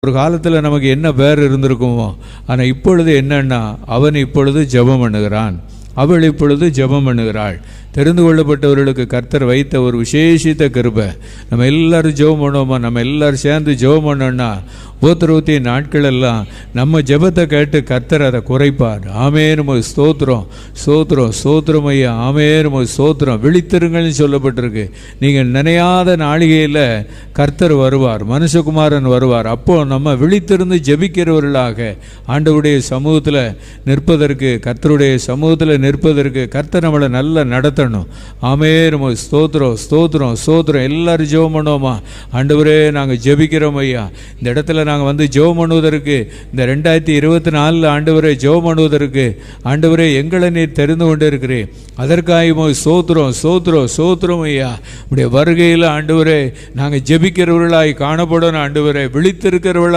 ஒரு காலத்தில் நமக்கு என்ன பேர் இருந்திருக்குமோ, ஆனால் இப்பொழுது என்னன்னா, அவன் இப்பொழுது ஜெபம் பண்ணுகிறான், அவள் இப்பொழுது ஜெபம் பண்ணுகிறாள். தெரிந்து கொள்ளப்பட்டவர்களுக்கு கர்த்தர் வைத்த ஒரு விசேஷித்த கிருபை. நம்ம எல்லாரும் ஜெபம் பண்ணுவோமா? நம்ம எல்லாரும் சேர்ந்து ஜெபம் பண்ணோன்னா போத்திரவத்திய நாட்கள் எல்லாம் நம்ம ஜெபத்தை கேட்டு கர்த்தர் அதை குறைப்பார். ஆமேனும் ஸ்தோத்திரம், ஸ்தோத்திரம், ஸ்தோத்திரம் ஐயா, ஆமேனும் ஸ்தோத்திரம். விழித்திருங்கள்னு சொல்லப்பட்டிருக்கு. நீங்கள் நினையாத நாளிகையில் கர்த்தர் வருவார், மனுஷகுமாரன் வருவார். அப்போ நம்ம விழித்திருந்து ஜெபிக்கிறவர்களாக ஆண்டவருடைய சமூகத்தில் நிற்பதற்கு, கர்த்தருடைய சமூகத்தில் நிற்பதற்கு கர்த்தர் நம்மளை நல்லா நடத்தணும். ஆமேனும் ஸ்தோத்திரம், ஸ்தோத்திரம், ஸ்தோத்திரம். எல்லாரும் ஜெபம் பண்ணுவோமா? ஆண்டவரே, நாங்கள் ஜெபிக்கிறோம் ஐயா. இந்த இடத்துல நாங்கள் வந்து ஜெபம் பண்ணுவதற்கு, இந்த 2024 ஆண்டவரே ஜெபம் பண்ணுவதற்கு ஆண்டவரே எங்களை நீர் தெரிந்து கொண்டு இருக்கிறேன். அதற்காக ஸ்தோத்திரம், ஸ்தோத்திரம், ஸ்தோத்திரம் ஐயா. உடைய வருகையில் ஆண்டவரே நாங்கள் ஜெபிக்கிறவர்களாய் காணப்படணும். ஆண்டவரே விழித்திருக்கிறவர்களாய்